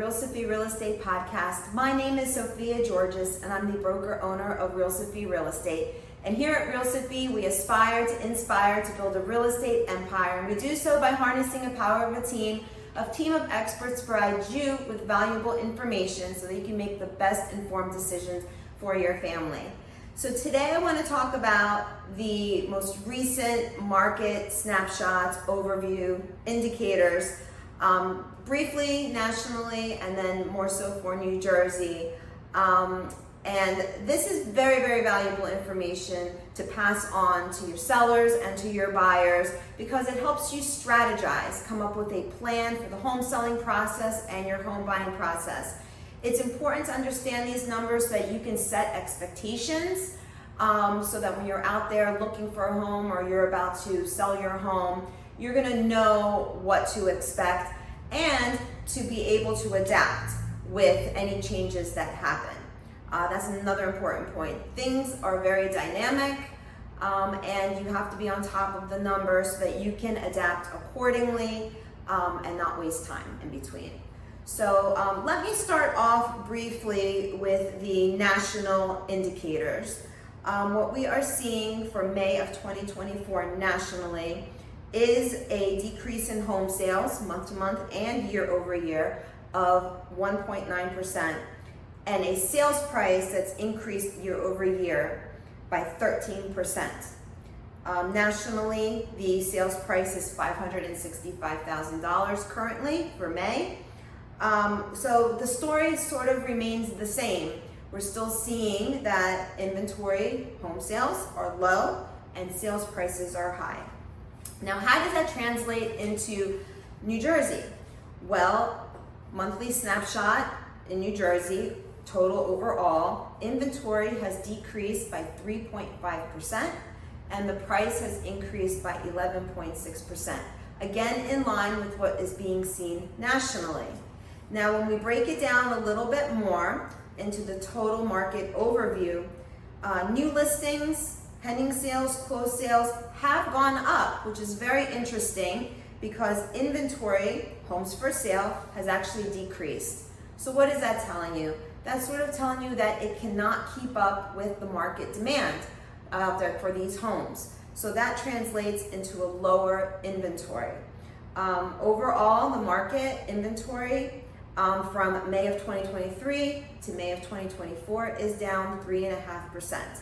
Realsophy Real Estate Podcast. My name is Sophia Georges, and I'm the broker owner of Realsophy Real Estate. And here at Realsophy, we aspire to inspire to build a real estate empire. And we do so by harnessing the power of a team of experts provide you with valuable information so that you can make the best informed decisions for your family. So today I want to talk about the most recent market snapshots, overview, indicators, briefly nationally and then more so for New Jersey. And this is very, very valuable information to pass on to your sellers and to your buyers because it helps you strategize, come up with a plan for the home selling process and your home buying process. It's important to understand these numbers so that you can set expectations so that when you're out there looking for a home or you're about to sell your home, you're gonna know what to expect and to be able to adapt with any changes that happen. That's another important point. Things are very dynamic and you have to be on top of the numbers so that you can adapt accordingly and not waste time in between. So let me start off briefly with the national indicators. What we are seeing for May of 2024 nationally is a decrease in home sales month to month and year over year of 1.9%. and a sales price that's increased year over year by 13%. Nationally, the sales price is $565,000 currently for May. So the story sort of remains the same. We're still seeing that inventory home sales are low and sales prices are high. Now, how does that translate into New Jersey? Well, monthly snapshot in New Jersey, total overall, inventory has decreased by 3.5% and the price has increased by 11.6%. Again, in line with what is being seen nationally. Now, when we break it down a little bit more into the total market overview, new listings, pending sales, closed sales have gone up, which is very interesting because inventory, homes for sale, has actually decreased. So what is that telling you? That's sort of telling you that it cannot keep up with the market demand out there for these homes. So that translates into a lower inventory. Overall, the market inventory from May of 2023 to May of 2024 is down 3.5%.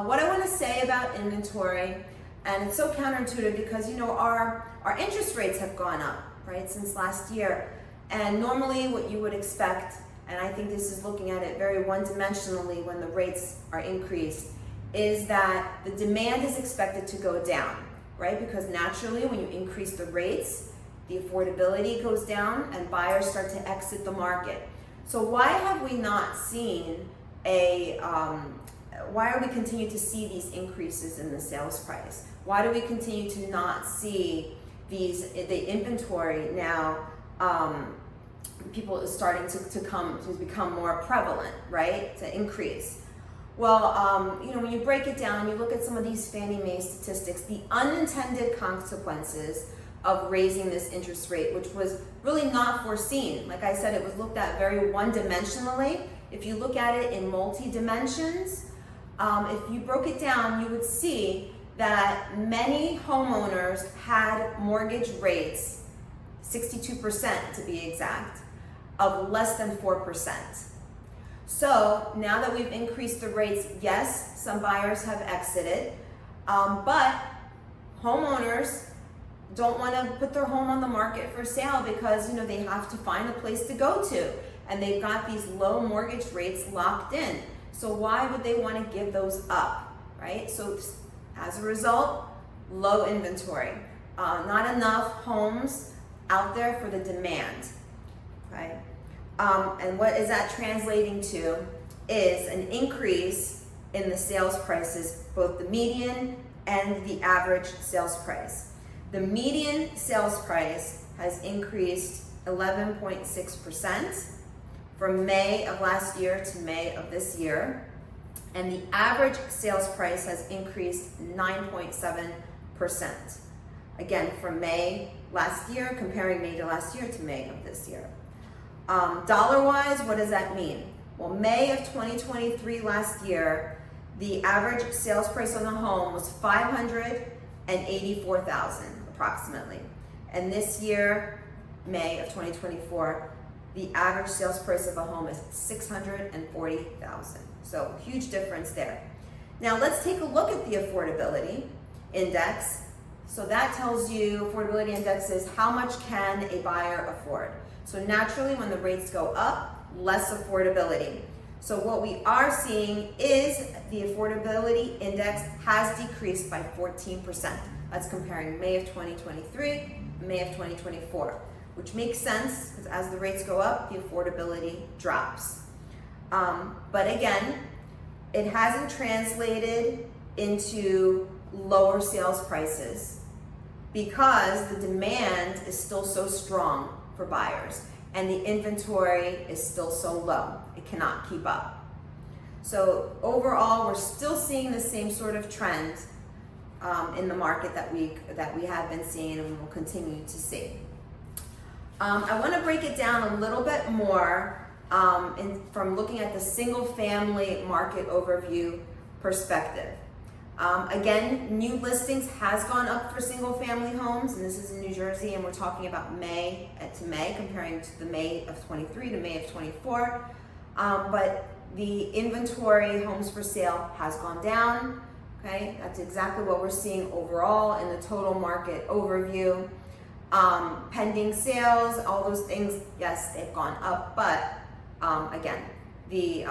What I want to say about inventory, and it's so counterintuitive because our interest rates have gone up, right, since last year. And normally what you would expect, and I think this is looking at it very one-dimensionally when the rates are increased, is that the demand is expected to go down, right? Because naturally when you increase the rates, the affordability goes down and buyers start to exit the market. So why have we not seen why are we continuing to see these increases in the sales price? Why do we continue to not see the inventory now, people is starting to become more prevalent, right? To increase. Well, when you break it down, you look at some of these Fannie Mae statistics, the unintended consequences of raising this interest rate, which was really not foreseen. Like I said, it was looked at very one-dimensionally. If you look at it in multi-dimensions, if you broke it down, you would see that many homeowners had mortgage rates, 62% to be exact, of less than 4%. So now that we've increased the rates, yes, some buyers have exited, but homeowners don't want to put their home on the market for sale because they have to find a place to go to, and they've got these low mortgage rates locked in. So why would they want to give those up, right? So as a result, low inventory, not enough homes out there for the demand, right? And what is that translating to is an increase in the sales prices, both the median and the average sales price. The median sales price has increased 11.6% from May of last year to May of this year, and the average sales price has increased 9.7%. Again, from May last year, comparing May to last year to May of this year. Dollar-wise, what does that mean? Well, May of 2023 last year, the average sales price on a home was $584,000 approximately. And this year, May of 2024, the average sales price of a home is $640,000. So huge difference there. Now let's take a look at the affordability index. So that tells you, affordability index is how much can a buyer afford. So naturally, when the rates go up, less affordability. So what we are seeing is the affordability index has decreased by 14%. That's comparing May of 2023, May of 2024, which makes sense because as the rates go up, the affordability drops. But again, it hasn't translated into lower sales prices because the demand is still so strong for buyers and the inventory is still so low. It cannot keep up. So overall, we're still seeing the same sort of trend in the market that we have been seeing and will continue to see. I want to break it down a little bit more from looking at the single family market overview perspective. Again, new listings has gone up for single family homes, and this is in New Jersey, and we're talking about May to May, comparing to the May of 23 to May of 24. But the inventory homes for sale has gone down. Okay, that's exactly what we're seeing overall in the total market overview. Pending sales, all those things, yes, they've gone up, but again, the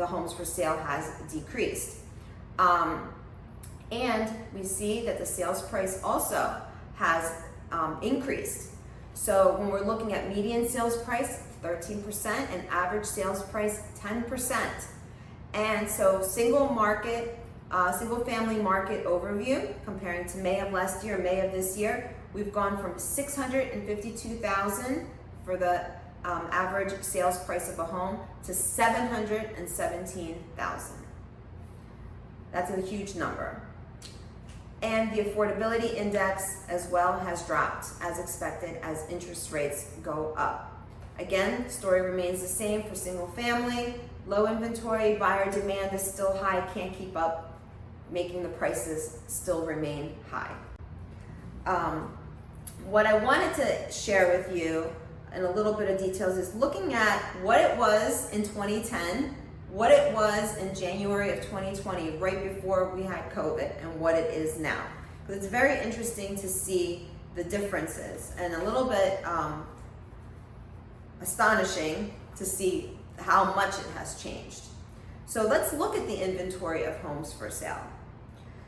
homes for sale has decreased. And we see that the sales price also has increased. So when we're looking at median sales price, 13%, and average sales price, 10%. And so single family market overview, comparing to May of last year, May of this year, we've gone from $652,000 for the average sales price of a home to $717,000. That's a huge number. And the affordability index as well has dropped as expected as interest rates go up. Again, story remains the same for single family. Low inventory, buyer demand is still high, can't keep up, making the prices still remain high. What I wanted to share with you in a little bit of details is looking at what it was in 2010, what it was in January of 2020, right before we had COVID, and what it is now. Because it's very interesting to see the differences and a little bit astonishing to see how much it has changed. So let's look at the inventory of homes for sale.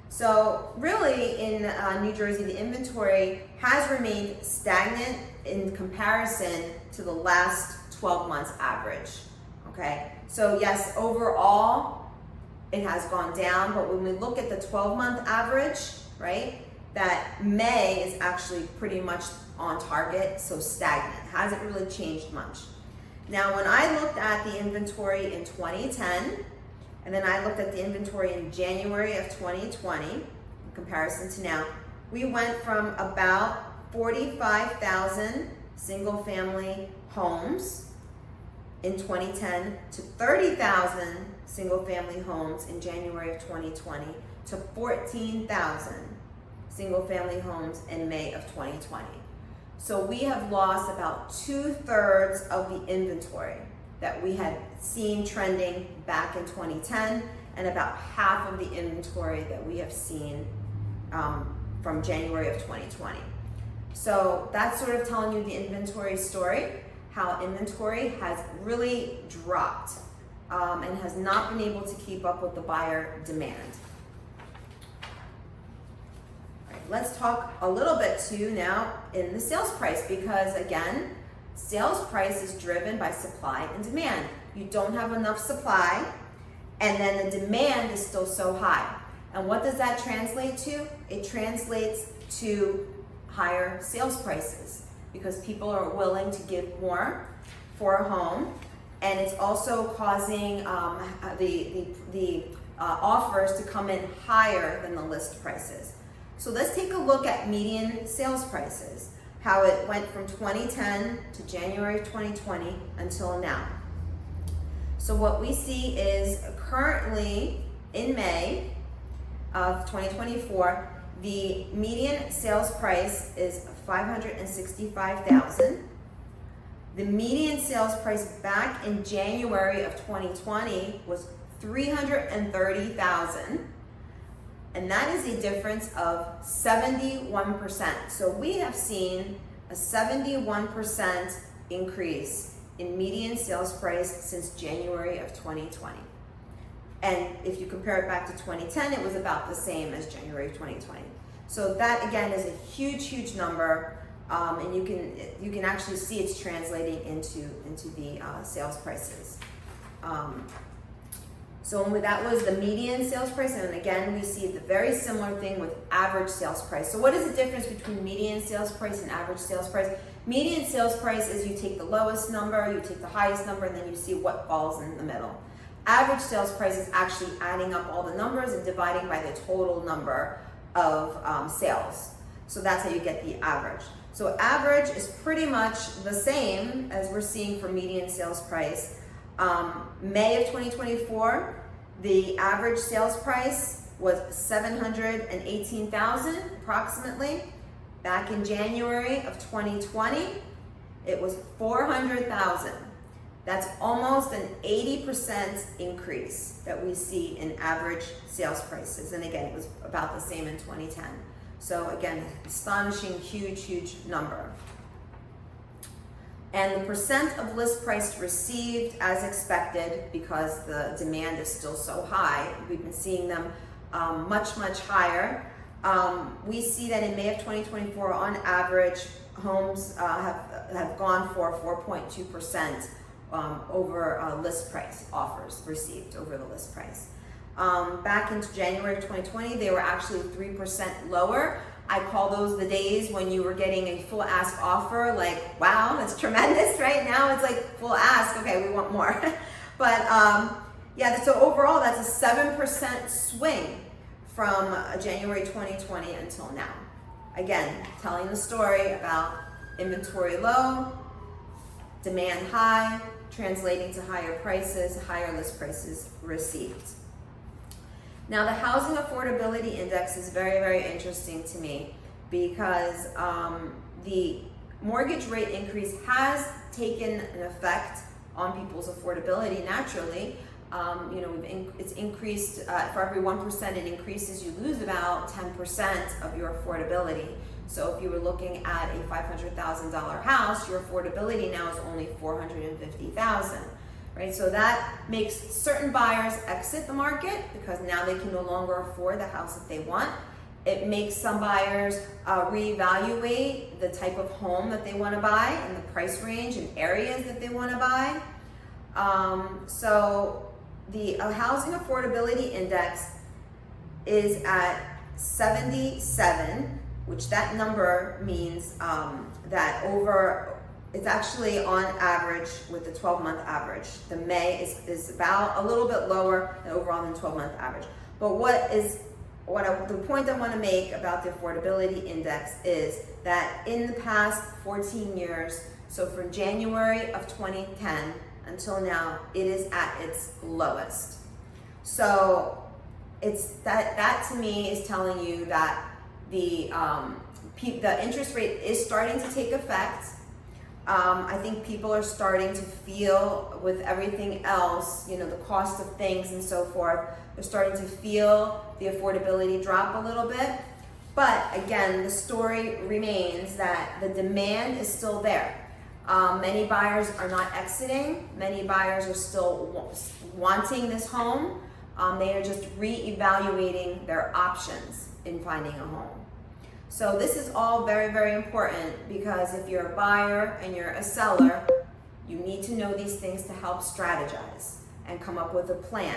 So really in New Jersey, the inventory has remained stagnant in comparison to the last 12 months average, okay? So yes, overall, it has gone down, but when we look at the 12-month average, right, that May is actually pretty much on target, so stagnant, hasn't really changed much. Now, when I looked at the inventory in 2010, and then I looked at the inventory in January of 2020, in comparison to now, we went from about 45,000 single family homes in 2010 to 30,000 single family homes in January of 2020 to 14,000 single family homes in May of 2020. So we have lost about 2/3 of the inventory that we had seen trending back in 2010 and about half of the inventory that we have seen from January of 2020. So that's sort of telling you the inventory story, how inventory has really dropped and has not been able to keep up with the buyer demand. All right, let's talk a little bit too now in the sales price, because again, sales price is driven by supply and demand. You don't have enough supply, and then the demand is still so high. And what does that translate to? It translates to higher sales prices because people are willing to give more for a home, and it's also causing the offers to come in higher than the list prices. So let's take a look at median sales prices. how it went from 2010 to January 2020 until now. So what we see is currently in May of 2024, the median sales price is $565,000. The median sales price back in January of 2020 was $330,000. And that is a difference of 71%. So we have seen a 71% increase in median sales price since January of 2020. And if you compare it back to 2010, it was about the same as January of 2020. So that again is a huge, huge number, and you can actually see it's translating into the sales prices. So that was the median sales price, and again we see the very similar thing with average sales price. So what is the difference between median sales price and average sales price? Median sales price is you take the lowest number, you take the highest number, and then you see what falls in the middle. Average sales price is actually adding up all the numbers and dividing by the total number of sales. So that's how you get the average. So average is pretty much the same as we're seeing for median sales price. May of 2024, the average sales price was $718,000 approximately. Back in January of 2020, it was $400,000. That's almost an 80% increase that we see in average sales prices. And again, it was about the same in 2010. So again, astonishing, huge, huge number. And the percent of list price received as expected, because the demand is still so high, we've been seeing them much, much higher. We see that in May of 2024, on average, homes have gone for 4.2% over list price offers received over the list price. Back in January of 2020, they were actually 3% lower. I call those the days when you were getting a full ask offer, like, wow, that's tremendous. Right now it's like full ask, okay, we want more. But yeah, so overall that's a 7% swing from January 2020 until now. Again, telling the story about inventory low, demand high, translating to higher prices, higher list prices received. Now, the Housing Affordability Index is very, very interesting to me because the mortgage rate increase has taken an effect on people's affordability naturally. It's increased, for every 1% it increases, you lose about 10% of your affordability. So if you were looking at a $500,000 house, your affordability now is only $450,000. Right, so that makes certain buyers exit the market because now they can no longer afford the house that they want. It makes some buyers reevaluate the type of home that they want to buy and the price range and areas that they want to buy. So the Housing Affordability Index is at 77, which that number means that it's actually on average with the 12-month average. The May is about a little bit lower than overall than 12-month average. But the point I want to make about the affordability index is that in the past 14 years, so from January of 2010 until now, it is at its lowest. So it's that to me is telling you that the interest rate is starting to take effect. I think people are starting to feel with everything else, the cost of things and so forth, they're starting to feel the affordability drop a little bit. But again, the story remains that the demand is still there. Many buyers are not exiting. Many buyers are still wanting this home. They are just reevaluating their options in finding a home. So this is all very, very important because if you're a buyer and you're a seller, you need to know these things to help strategize and come up with a plan.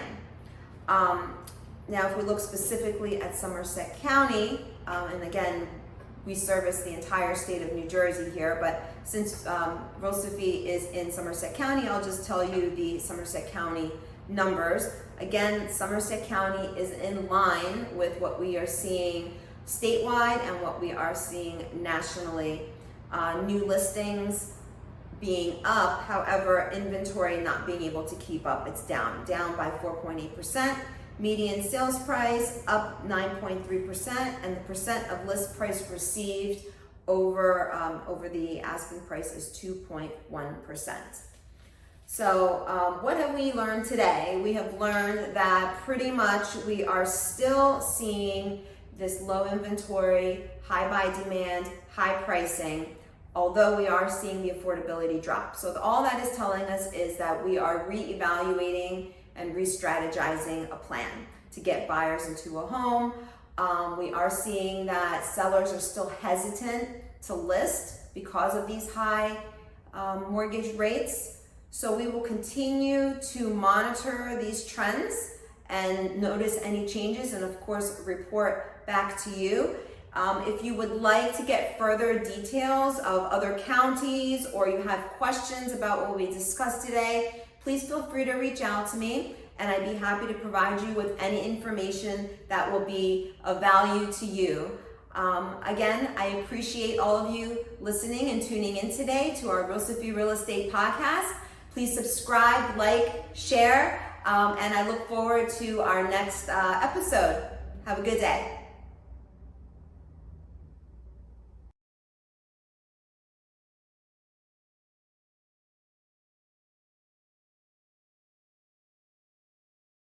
Now, if we look specifically at Somerset County, and again, we service the entire state of New Jersey here, but since Realsophy is in Somerset County, I'll just tell you the Somerset County numbers. Again, Somerset County is in line with what we are seeing statewide and what we are seeing nationally. new listings being up, however, inventory not being able to keep up. It's down by 4.8%. Median sales price up 9.3%, and the percent of list price received over the asking price is 2.1%. So what have we learned today? We have learned that pretty much we are still seeing this low inventory, high buy demand, high pricing, although we are seeing the affordability drop. So all that is telling us is that we are reevaluating and re-strategizing a plan to get buyers into a home. We are seeing that sellers are still hesitant to list because of these high mortgage rates. So we will continue to monitor these trends and notice any changes, and of course report back to you. If you would like to get further details of other counties, or you have questions about what we discussed today, please feel free to reach out to me, and I'd be happy to provide you with any information that will be of value to you. Again, I appreciate all of you listening and tuning in today to our Realsophy Real Estate Podcast. Please subscribe, like, share, and I look forward to our next episode. Have a good day.